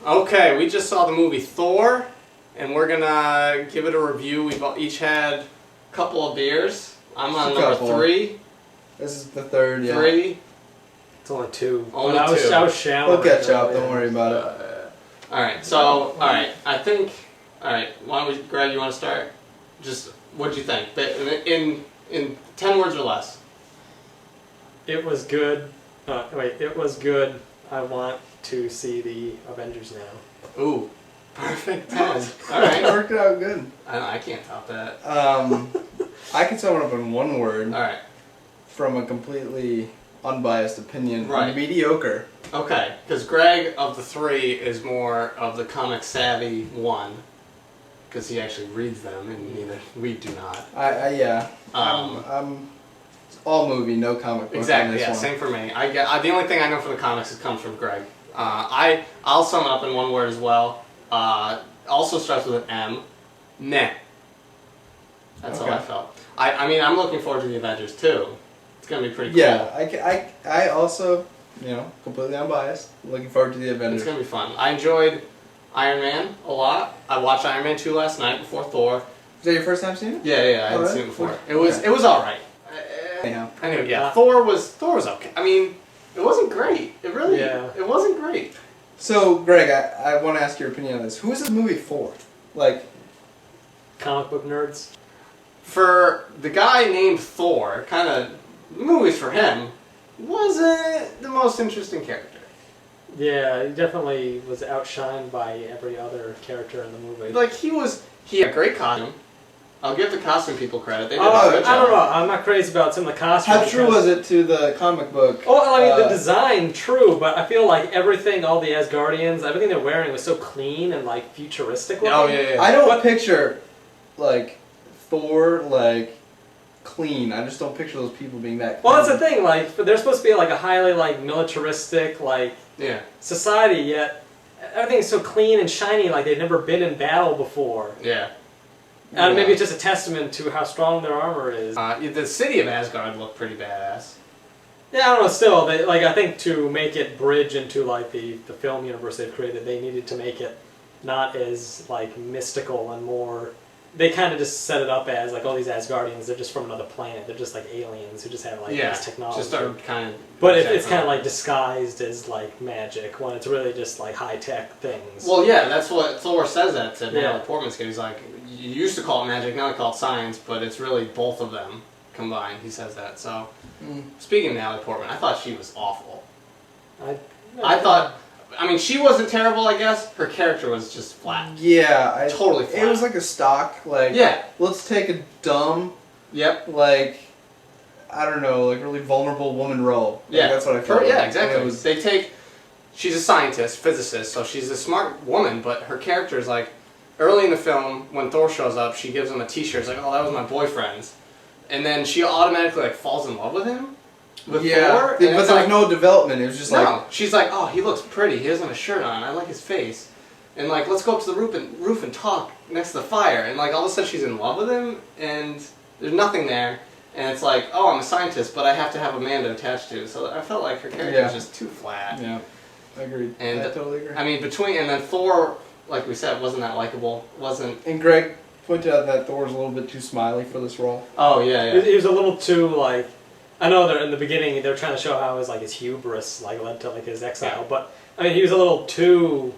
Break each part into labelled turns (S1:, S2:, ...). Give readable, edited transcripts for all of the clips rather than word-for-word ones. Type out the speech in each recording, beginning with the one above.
S1: Okay, we just saw the movie Thor, and we're gonna give it a review. We've each had a couple of beers. I'm on number 3.
S2: This is the third, yeah.
S1: 3.
S3: It's only 2.
S1: Only 2.
S3: I was showering.
S2: We'll catch up, don't worry about it.
S1: Alright, so, I think, why don't we, Greg, you want to start? Just, what'd you think? In 10 words or less.
S3: It was good. It was good. I want to see the Avengers now.
S1: Ooh, perfect 10. Alright.
S2: It worked out good.
S1: I can't top that.
S2: I can sum it up in one word.
S1: Alright.
S2: From a completely unbiased opinion.
S1: Right.
S2: Mediocre.
S1: Okay, because Greg of the 3 is more of the comic savvy one. Because he actually reads them, and neither we do not.
S2: Yeah. I'm all movie, no comic book.
S1: Exactly. Yeah. Same for me. The only thing I know from the comics comes from Greg. I'll sum it up in one word as well. Also starts with an M. Meh. That's all I felt. I mean, I'm looking forward to the Avengers too. It's gonna be pretty cool.
S2: Yeah. I also, completely unbiased. Looking forward to the Avengers.
S1: It's gonna be fun. I enjoyed Iron Man a lot. I watched Iron Man 2 last night before Thor.
S2: Is that your first time seeing it?
S1: Yeah. I hadn't seen it before. It was all right. Anyway,
S2: yeah.
S1: Thor was okay. I mean, it wasn't great. It really, it wasn't great.
S2: So, Greg, I want to ask your opinion on this. Who is this movie for? Like,
S3: comic book nerds.
S1: For the guy named Thor, kind of movies for him wasn't the most interesting character.
S3: Yeah, he definitely was outshined by every other character in the movie.
S1: Like he had a great costume. I'll give the costume people credit. They did a good job.
S3: I don't know. I'm not crazy about some of the costumes.
S2: How true was it to the comic book?
S3: Oh, I mean, the design, true, but I feel like everything, all the Asgardians, everything they're wearing was so clean and, like, futuristic looking.
S1: Oh, yeah.
S2: I don't picture, like, Thor, like, clean. I just don't picture those people being that clean.
S3: Well, that's the thing, like, they're supposed to be, like, a highly, like, militaristic, like, society, yet everything's so clean and shiny, like they've never been in battle before.
S1: Yeah.
S3: And maybe it's just a testament to how strong their armor is.
S1: The city of Asgard looked pretty badass.
S3: Yeah, I don't know. Still, I think to make it bridge into like the film universe they've created, they needed to make it not as like mystical and more. They kind of just set it up as like, oh, these Asgardians, they're just from another planet. They're just like aliens who just have like this technology.
S1: Just are kind of.
S3: But it's kind of like disguised as like magic when it's really just like high tech things.
S1: Well, yeah, that's what Thor says that to Natalie Portman's kid. He's like, you used to call it magic, now they call it science, but it's really both of them combined. He says that. So, speaking of Natalie Portman, I thought she was awful. I thought. I mean, she wasn't terrible, I guess. Her character was just flat.
S2: Yeah.
S1: Totally flat.
S2: It was like a stock, like, let's take a dumb, like, I don't know, like really vulnerable woman role. Like, that's what I felt.
S1: Yeah, exactly. She's a scientist, physicist, so she's a smart woman, but her character is like, early in the film, when Thor shows up, she gives him a t-shirt. It's like, oh, that was my boyfriend's. And then she automatically, like, falls in love with him. With Thor,
S2: but there was no development. It was just
S1: she's like, oh, he looks pretty. He doesn't have a shirt on. I like his face. And like, let's go up to the roof and talk next to the fire. And like, all of a sudden, she's in love with him, and there's nothing there. And it's like, oh, I'm a scientist, but I have to have Amanda attached to. So I felt like her character was just too flat.
S2: Yeah, I agree.
S1: And
S2: I totally agree.
S1: I mean, and then Thor, like we said, wasn't that likable.
S2: And Greg pointed out that Thor was a little bit too smiley for this role.
S1: Oh yeah.
S3: He was a little too like. I know in the beginning they're trying to show how his hubris like led to like his exile, but I mean he was a little too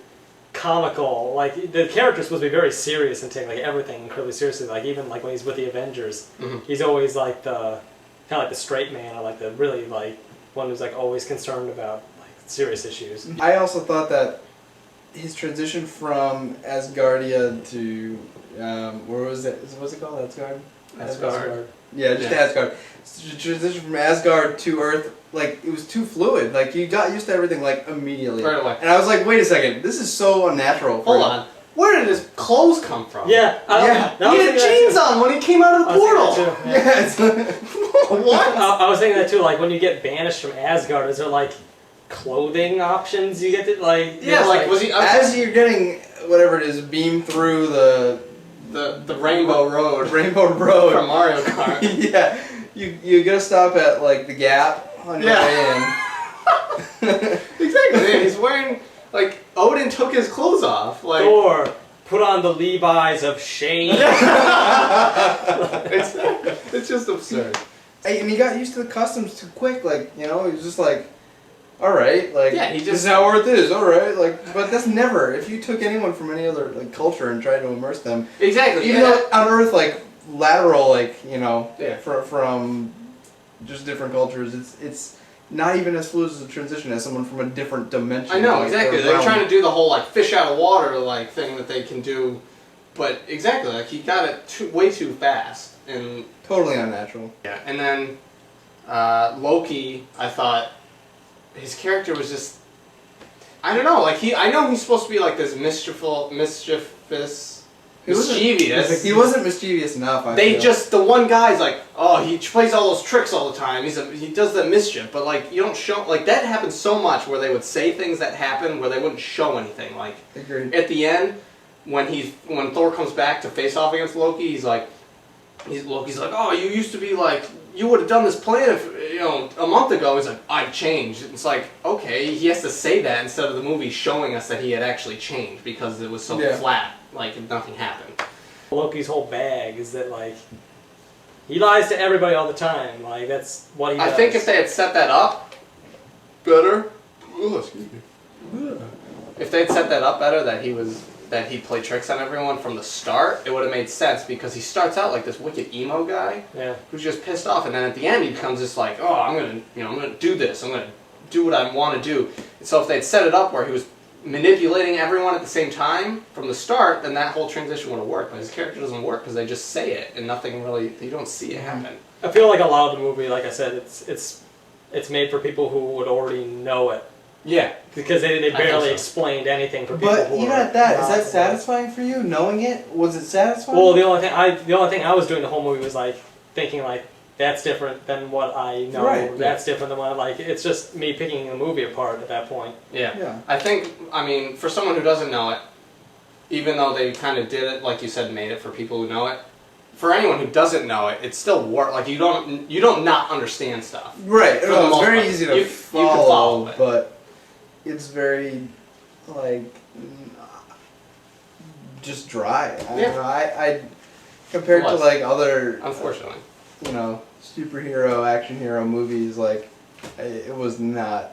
S3: comical. Like the character's supposed to be very serious and take like everything incredibly seriously. Like even like when he's with the Avengers, he's always like the kind of like the straight man or like the really like one who's like always concerned about like serious issues.
S2: I also thought that his transition from Asgardia to where was it? What's it called? Asgard. Yeah, just Asgard. Transition from Asgard to Earth, like, it was too fluid. Like, you got used to everything, like, immediately.
S1: Right away.
S2: And I was like, wait a second, this is so unnatural.
S1: Hold on. Where did his clothes come from?
S3: Yeah.
S1: He had jeans on when he came out of the portal.
S3: What? I was thinking that too, like, when you get banished from Asgard, is there, like, clothing options you get to, like...
S1: Yeah, like, was he...
S2: As you're getting, whatever it is, beamed through the
S1: Rainbow Road.
S2: Rainbow Road.
S1: From Mario Kart.
S2: Yeah. You gotta stop at, like, the Gap on your way in.
S1: Exactly. He's wearing Like, Odin took his clothes off. Like,
S3: Thor, put on the Levi's of shame.
S1: it's just absurd.
S2: Hey, and he got used to the customs too quick. Like, he was just like, all right, like,
S1: Yeah, he
S2: this
S1: just-
S2: is how Earth is, all right. Like, but that's never. If you took anyone from any other like culture and tried to immerse them,
S1: Exactly.
S2: even though on Earth, like, lateral, like,
S1: Yeah.
S2: from just different cultures, it's not even as fluid as a transition as someone from a different dimension.
S1: I know,
S2: like,
S1: exactly.
S2: or
S1: They're
S2: realm.
S1: trying to do the whole, like, fish out of water, like, thing that they can do. But, exactly, like, he got it way too fast. And
S2: Totally unnatural.
S1: yeah, and then Loki, I thought his character was just, I don't know, like, I know he's supposed to be, like, this mischievous,
S2: He wasn't mischievous enough. I feel.
S1: the one guy's like, oh, he plays all those tricks all the time. He does the mischief, but like you don't show, like that happens so much where they would say things that happen where they wouldn't show anything. Like
S2: Agreed.
S1: at the end, when Thor comes back to face off against Loki, Loki's like, oh, you used to be like, you would have done this plan if, a month ago. He's like, I changed. It's like, okay, he has to say that instead of the movie showing us that he had actually changed because it was so flat, like nothing happened.
S3: Loki's whole bag is that, like, he lies to everybody all the time. Like, that's what he does.
S1: I think if they had set that up better, if they had set that up better, that he played tricks on everyone from the start, it would have made sense because he starts out like this wicked emo guy who's just pissed off, and then at the end he becomes this like, oh, I'm gonna do this, I'm gonna do what I want to do. And so if they'd set it up where he was manipulating everyone at the same time from the start, then that whole transition would have worked. But his character doesn't work because they just say it and nothing really, you don't see it happen.
S3: I feel like a lot of the movie, like I said, it's made for people who would already know it.
S1: Yeah.
S3: Because they barely explained anything for people
S2: But
S3: who
S2: even
S3: are
S2: at that, is
S3: not
S2: that satisfying for you? Knowing it, was it satisfying?
S3: Well, the only thing I was doing the whole movie was like thinking like that's different than what I know.
S2: Right.
S3: That's different than what I like. It's just me picking the movie apart at that point.
S1: Yeah. I think, for someone who doesn't know it, even though they kind of did it, like you said, made it for people who know it, for anyone who doesn't know it, it's still work. Like you don't not understand stuff.
S2: Right.
S1: For the
S2: It's
S1: most
S2: very
S1: part.
S2: easy to
S1: You
S2: follow,
S1: can follow it.
S2: but it's very like just dry. I don't know. I compared to like other
S1: unfortunately,
S2: superhero action hero movies, like it was not.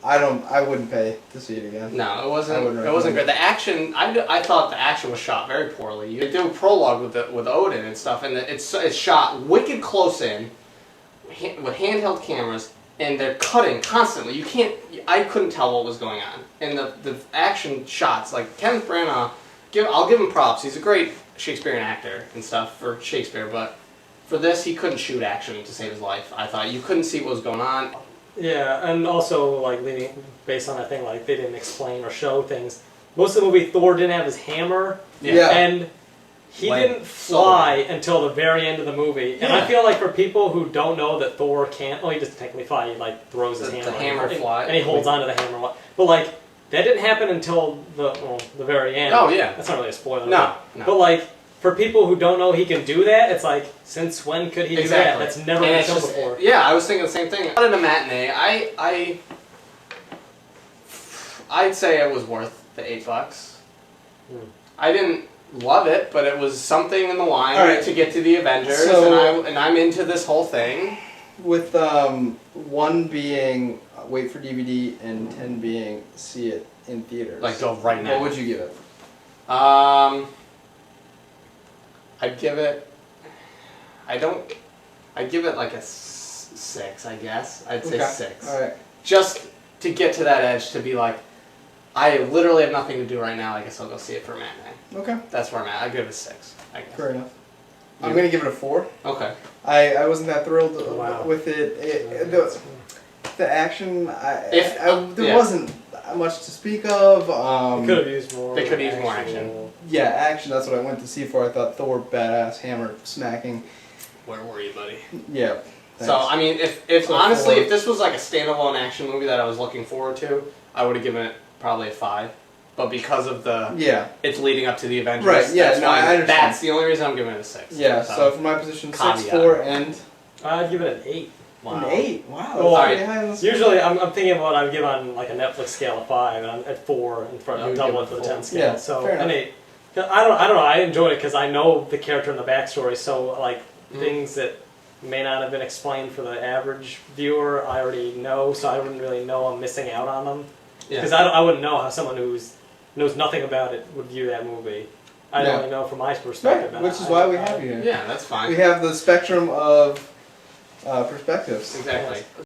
S2: I wouldn't pay to see it again.
S1: No, it wasn't. It wasn't great. The action, I thought the action was shot very poorly. They do a prologue with Odin and stuff, and it's shot wicked close in, with handheld cameras, and they're cutting constantly. I couldn't tell what was going on. And the action shots, like Kenneth Branagh, I'll give him props. He's a great Shakespearean actor and stuff for Shakespeare, but for this, he couldn't shoot action to save his life. I thought you couldn't see what was going on.
S3: Yeah, and also like based on that thing, like they didn't explain or show things. Most of the movie, Thor didn't have his hammer, and he didn't fly until the very end of the movie. And I feel like for people who don't know that Thor can't, he doesn't technically fly. He like throws his hammer.
S1: The hammer fly,
S3: and he holds onto the hammer. But like that didn't happen until the very end.
S1: Oh yeah,
S3: that's not really a spoiler.
S1: No.
S3: But like. For people who don't know he can do that, it's like, since when could he do that? That's never been done before.
S1: Yeah, I was thinking the same thing. Out in a matinee, I'd say it was worth the $8. I didn't love it, but it was something in the line to get to the Avengers, and I'm into this whole thing.
S2: With 1 being wait for DVD and 10 being see it in theaters.
S1: Like go right now.
S2: What would you give it?
S1: I'd give it like a 6, I guess. I'd say 6.
S2: Alright.
S1: Just to get to that edge, to be like, I literally have nothing to do right now, I guess I'll go see it for a matinee.
S2: Okay.
S1: That's where I'm at. I'd give it a 6, I guess.
S2: Fair enough. I'm going to give it a 4.
S1: Okay.
S2: I wasn't that thrilled with it. The action, there wasn't much to speak of.
S3: They could have used more.
S1: They could have used more action.
S2: Yeah, action. That's what I went to see for. I thought Thor badass hammer smacking.
S1: Where were you, buddy?
S2: Yeah. Thanks.
S1: So I mean, if honestly, if this was like a standalone action movie that I was looking forward to, I would have given it probably a 5. But because of it's leading up to the Avengers.
S2: Right. Yeah.
S1: That's,
S2: I understand.
S1: That's the only reason I'm giving it a 6.
S2: So for my position, 6,
S1: caveat.
S2: 4, and
S3: I'd give it an 8.
S1: Wow.
S2: An 8. Wow.
S3: Well,
S2: That's pretty high on the scale.
S3: Usually, I'm thinking of what I would give on like a Netflix scale of 5, and I'm at 4 in front.
S1: You
S3: I'm
S1: would
S3: double
S1: give
S3: it for
S1: it
S3: the
S1: 4.
S3: 10 scale.
S2: Yeah,
S3: So
S2: fair
S3: an
S2: enough.
S3: 8. I don't know. I enjoy it because I know the character and the backstory. So like things that may not have been explained for the average viewer, I already know. So I wouldn't really know I'm missing out on them. Because I wouldn't know how someone knows nothing about it would view that movie. I
S2: Yeah.
S3: only know from my perspective.
S2: Right, which is why we have you here.
S1: Yeah, that's fine.
S2: We have the spectrum of perspectives.
S1: Exactly.